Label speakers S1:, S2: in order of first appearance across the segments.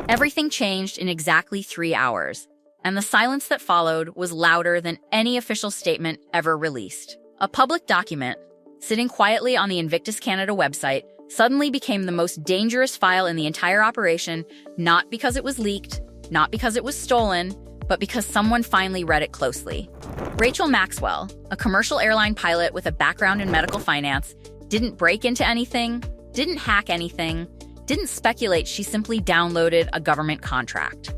S1: Everything changed in exactly 3 hours, and the silence that followed was louder than any official statement ever released. A public document, sitting quietly on the Invictus Canada website, suddenly became the most dangerous file in the entire operation, not because it was leaked, not because it was stolen, but because someone finally read it closely. Rachel Maxwell, a commercial airline pilot with a background in medical finance, didn't break into anything, didn't hack anything, didn't speculate. She simply downloaded a government contract.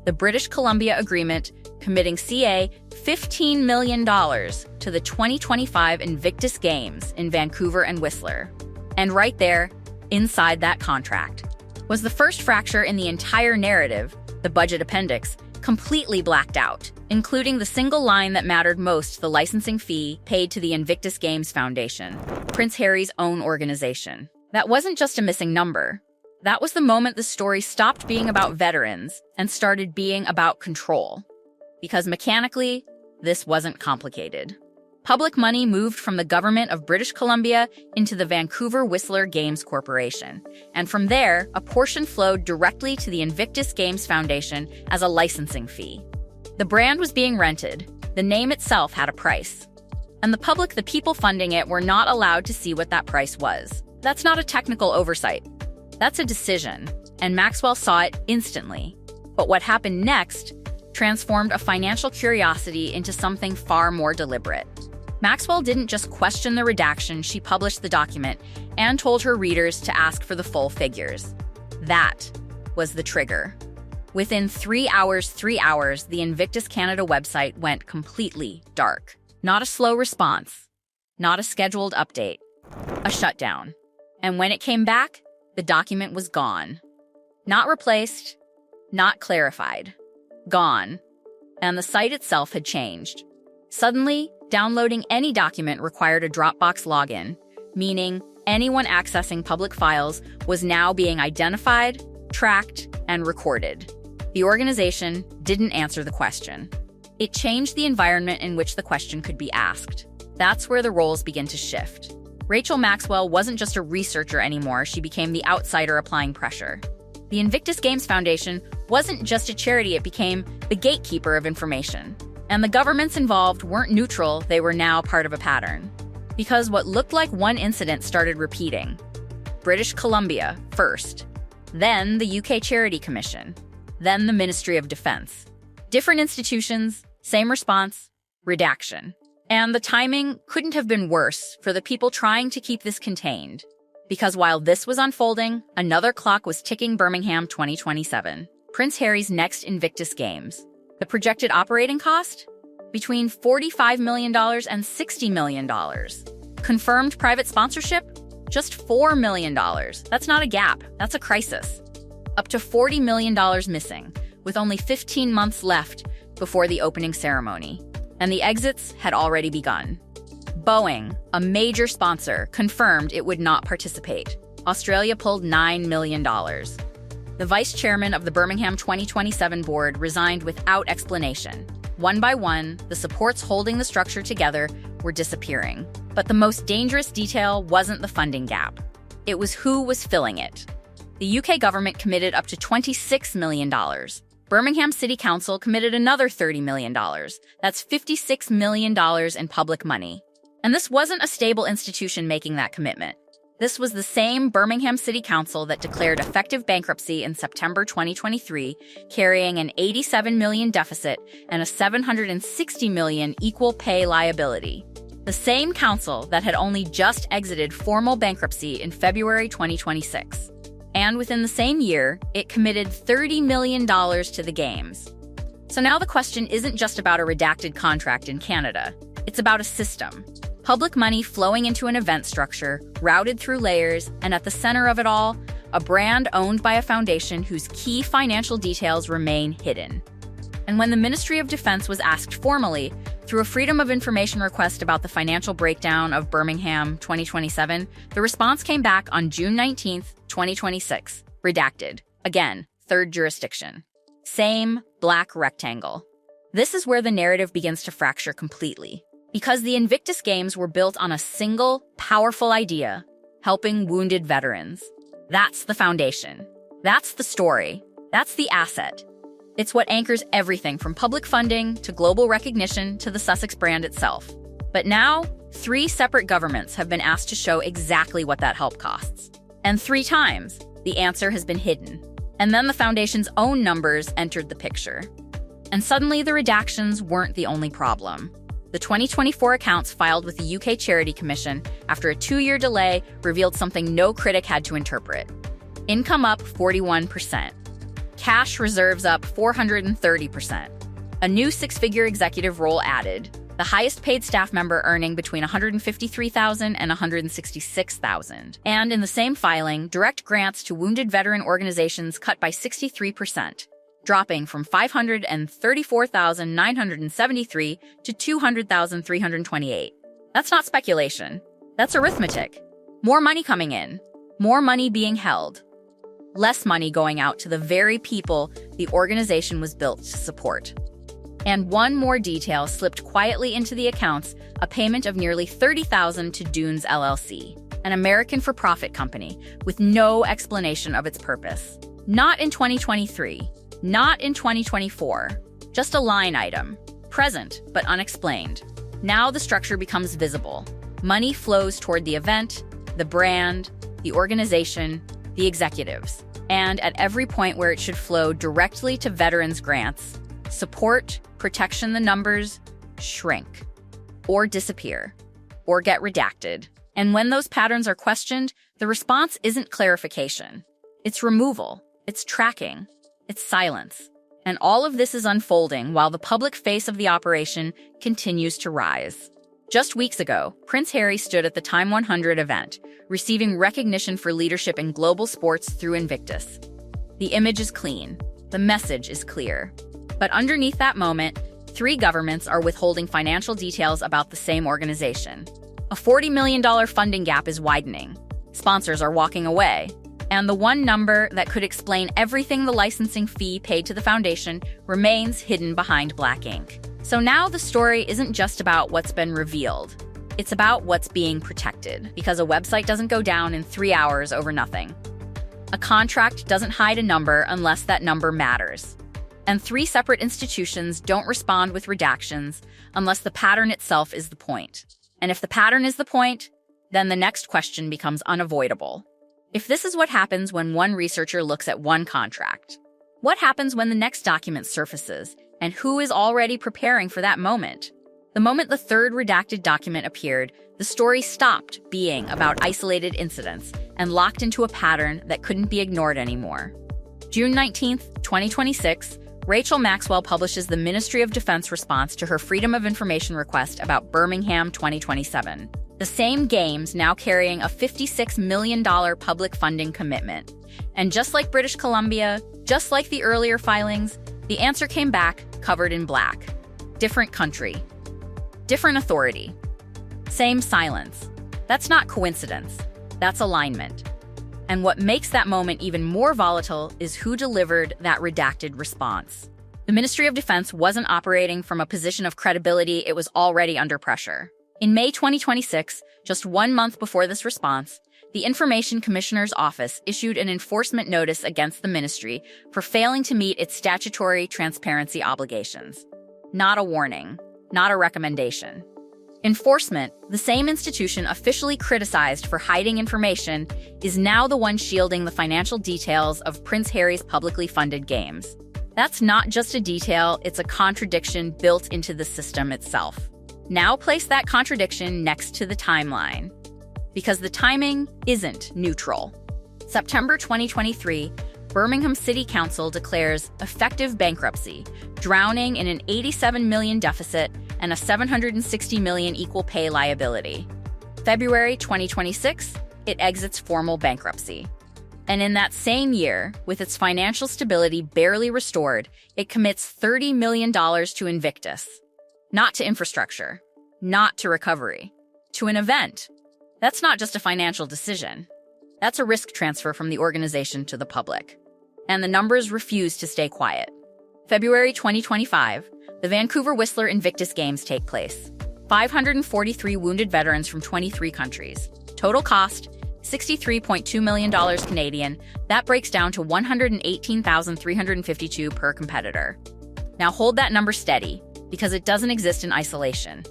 S1: The British Columbia Agreement committing CA $15 million to the 2025 Invictus Games in Vancouver and Whistler. And right there, inside that contract, was the first fracture in the entire narrative, the budget appendix, completely blacked out, including the single line that mattered most, the licensing fee paid to the Invictus Games Foundation, Prince Harry's own organization. That wasn't just a missing number. That was the moment the story stopped being about veterans and started being about control. Because mechanically, this wasn't complicated. Public money moved from the government of British Columbia into the Vancouver Whistler Games Corporation, and from there, a portion flowed directly to the Invictus Games Foundation as a licensing fee. The brand was being rented, the name itself had a price, and the public, the people funding it, were not allowed to see what that price was. That's not a technical oversight. That's a decision, and Maxwell saw it instantly. But what happened next transformed a financial curiosity into something far more deliberate. Maxwell didn't just question the redaction, she published the document and told her readers to ask for the full figures. That was the trigger. Within 3 hours, the Invictus Canada website went completely dark. Not a slow response, not a scheduled update, a shutdown. And when it came back, the document was gone. Not replaced, not clarified. Gone. And the site itself had changed. Suddenly, downloading any document required a Dropbox login, meaning anyone accessing public files was now being identified, tracked, and recorded. The organization didn't answer the question. It changed the environment in which the question could be asked. That's where the roles begin to shift. Rachel Maxwell wasn't just a researcher anymore, she became the outsider applying pressure. The Invictus Games Foundation wasn't just a charity, it became the gatekeeper of information. And the governments involved weren't neutral, they were now part of a pattern. Because what looked like one incident started repeating. British Columbia first, then the UK Charity Commission, then the Ministry of Defense. Different institutions, same response, redaction. And the timing couldn't have been worse for the people trying to keep this contained. Because while this was unfolding, another clock was ticking. Birmingham 2027, Prince Harry's next Invictus Games. The projected operating cost? Between $45 million and $60 million. Confirmed private sponsorship? Just $4 million. That's not a gap, that's a crisis. Up to $40 million missing, with only 15 months left before the opening ceremony. And the exits had already begun. Boeing, a major sponsor, confirmed it would not participate. Australia pulled $9 million. The vice chairman of the Birmingham 2027 board resigned without explanation. One by one, the supports holding the structure together were disappearing. But the most dangerous detail wasn't the funding gap. It was who was filling it. The UK government committed up to $26 million. Birmingham City Council committed another $30 million. That's $56 million in public money. And this wasn't a stable institution making that commitment. This was the same Birmingham City Council that declared effective bankruptcy in September 2023, carrying an $87 million deficit and a $760 million equal pay liability. The same council that had only just exited formal bankruptcy in February 2026. And within the same year, it committed $30 million to the Games. So now the question isn't just about a redacted contract in Canada. It's about a system. Public money flowing into an event structure, routed through layers, and at the center of it all, a brand owned by a foundation whose key financial details remain hidden. And when the Ministry of Defense was asked formally, through a Freedom of Information request about the financial breakdown of Birmingham 2027, the response came back on June 19, 2026. Redacted. Again, third jurisdiction. Same black rectangle. This is where the narrative begins to fracture completely. Because the Invictus Games were built on a single, powerful idea, helping wounded veterans. That's the foundation. That's the story. That's the asset. It's what anchors everything from public funding to global recognition to the Sussex brand itself. But now, 3 separate governments have been asked to show exactly what that help costs. And 3 times, the answer has been hidden. And then the foundation's own numbers entered the picture. And suddenly the redactions weren't the only problem. The 2024 accounts filed with the UK Charity Commission after a 2-year delay revealed something no critic had to interpret. Income up 41%. Cash reserves up 430%. A new 6-figure executive role added, the highest paid staff member earning between $153,000 and $166,000. And in the same filing, direct grants to wounded veteran organizations cut by 63%, dropping from $534,973 to $200,328. That's not speculation. That's arithmetic. More money coming in. More money being held. Less money going out to the very people the organization was built to support. And one more detail slipped quietly into the accounts, a payment of nearly $30,000 to Dunes LLC, an American for-profit company, with no explanation of its purpose. Not in 2023, not in 2024, just a line item, present but unexplained. Now the structure becomes visible. Money flows toward the event, the brand, the organization, the executives, and at every point where it should flow directly to veterans' grants, support, protection, the numbers shrink, or disappear, or get redacted. And when those patterns are questioned, the response isn't clarification. It's removal, it's tracking, it's silence. And all of this is unfolding while the public face of the operation continues to rise. Just weeks ago, Prince Harry stood at the Time 100 event, receiving recognition for leadership in global sports through Invictus. The image is clean. The message is clear. But underneath that moment, 3 governments are withholding financial details about the same organization. A $40 million funding gap is widening. Sponsors are walking away. And the one number that could explain everything, the licensing fee paid to the foundation, remains hidden behind black ink. So now the story isn't just about what's been revealed. It's about what's being protected, because a website doesn't go down in 3 hours over nothing. A contract doesn't hide a number unless that number matters. And 3 separate institutions don't respond with redactions unless the pattern itself is the point. And if the pattern is the point, then the next question becomes unavoidable. If this is what happens when one researcher looks at one contract, what happens when the next document surfaces, and who is already preparing for that moment? The moment the 3rd redacted document appeared, the story stopped being about isolated incidents and locked into a pattern that couldn't be ignored anymore. June 19, 2026, Rachel Maxwell publishes the Ministry of Defense response to her Freedom of Information request about Birmingham 2027. The same games now carrying a $56 million public funding commitment. And just like British Columbia, just like the earlier filings, the answer came back covered in black. Different country. Different authority. Same silence. That's not coincidence. That's alignment. And what makes that moment even more volatile is who delivered that redacted response. The Ministry of Defense wasn't operating from a position of credibility, it was already under pressure. In May 2026, just 1 month before this response, the Information Commissioner's Office issued an enforcement notice against the ministry for failing to meet its statutory transparency obligations. Not a warning, not a recommendation. Enforcement, the same institution officially criticized for hiding information, is now the one shielding the financial details of Prince Harry's publicly funded games. That's not just a detail, it's a contradiction built into the system itself. Now place that contradiction next to the timeline, because the timing isn't neutral. September 2023, Birmingham City Council declares effective bankruptcy, drowning in an $87 million deficit and a $760 million equal pay liability. February 2026, it exits formal bankruptcy. And in that same year, with its financial stability barely restored, it commits $30 million to Invictus. Not to infrastructure, not to recovery, to an event. That's not just a financial decision. That's a risk transfer from the organization to the public. And the numbers refuse to stay quiet. February 2025, the Vancouver Whistler Invictus Games take place. 543 wounded veterans from 23 countries. Total cost, $63.2 million Canadian. That breaks down to $118,352 per competitor. Now hold that number steady, because it doesn't exist in isolation.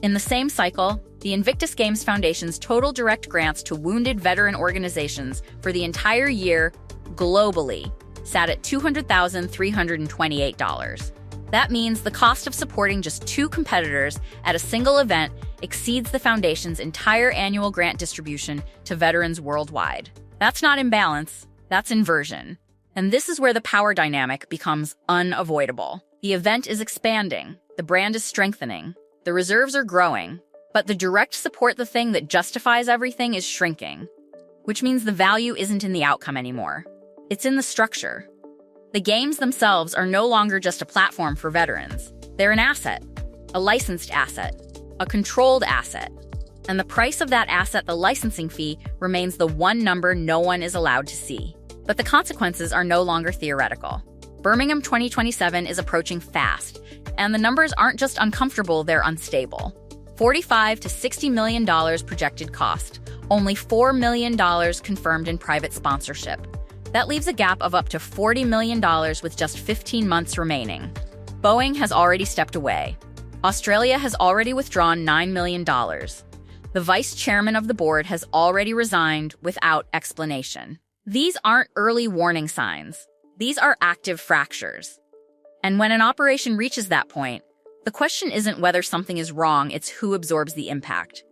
S1: In the same cycle, the Invictus Games Foundation's total direct grants to wounded veteran organizations for the entire year globally sat at $200,328. That means the cost of supporting just 2 competitors at a single event exceeds the foundation's entire annual grant distribution to veterans worldwide. That's not imbalance, that's inversion. And this is where the power dynamic becomes unavoidable. The event is expanding, the brand is strengthening, the reserves are growing, but the direct support, the thing that justifies everything, is shrinking, which means the value isn't in the outcome anymore. It's in the structure. The games themselves are no longer just a platform for veterans. They're an asset, a licensed asset, a controlled asset. And the price of that asset, the licensing fee, remains the one number no one is allowed to see. But the consequences are no longer theoretical. Birmingham 2027 is approaching fast, and the numbers aren't just uncomfortable, they're unstable. $45 to $60 million projected cost, only $4 million confirmed in private sponsorship. That leaves a gap of up to $40 million with just 15 months remaining. Boeing has already stepped away. Australia has already withdrawn $9 million. The vice chairman of the board has already resigned without explanation. These aren't early warning signs. These are active fractures. And when an operation reaches that point, the question isn't whether something is wrong, it's who absorbs the impact.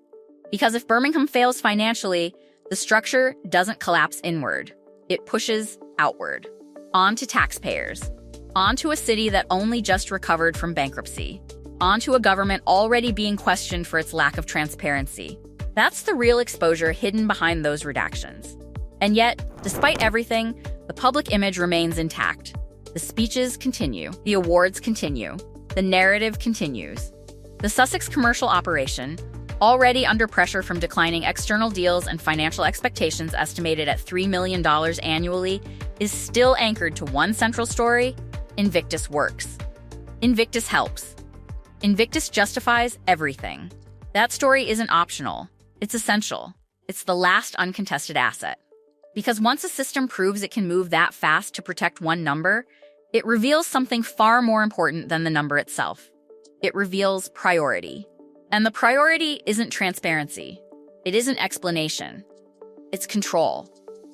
S1: Because if Birmingham fails financially, the structure doesn't collapse inward. It pushes outward, onto taxpayers, onto a city that only just recovered from bankruptcy, onto a government already being questioned for its lack of transparency. That's the real exposure hidden behind those redactions. And yet, despite everything, the public image remains intact. The speeches continue, the awards continue, the narrative continues. The Sussex commercial operation, already under pressure from declining external deals and financial expectations estimated at $3 million annually, is still anchored to one central story: Invictus works. Invictus helps. Invictus justifies everything. That story isn't optional. It's essential. It's the last uncontested asset. Because once a system proves it can move that fast to protect one number, it reveals something far more important than the number itself. It reveals priority. And the priority isn't transparency. It isn't explanation. It's control.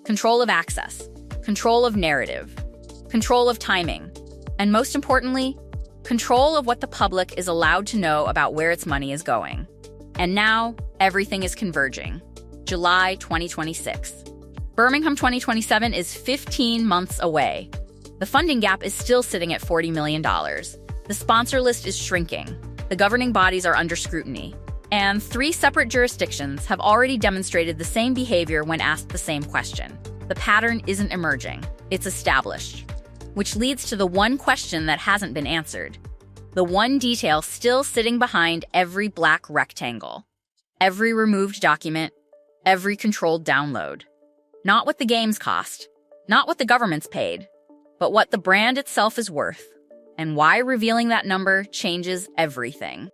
S1: Control of access. Control of narrative. Control of timing. And most importantly, control of what the public is allowed to know about where its money is going. And now, everything is converging. July 2026. Birmingham 2027 is 15 months away. The funding gap is still sitting at $40 million. The sponsor list is shrinking. The governing bodies are under scrutiny. And 3 separate jurisdictions have already demonstrated the same behavior when asked the same question. The pattern isn't emerging. It's established. Which leads to the one question that hasn't been answered. The one detail still sitting behind every black rectangle. Every removed document. Every controlled download. Not what the games cost. Not what the government's paid. But what the brand itself is worth. And why revealing that number changes everything.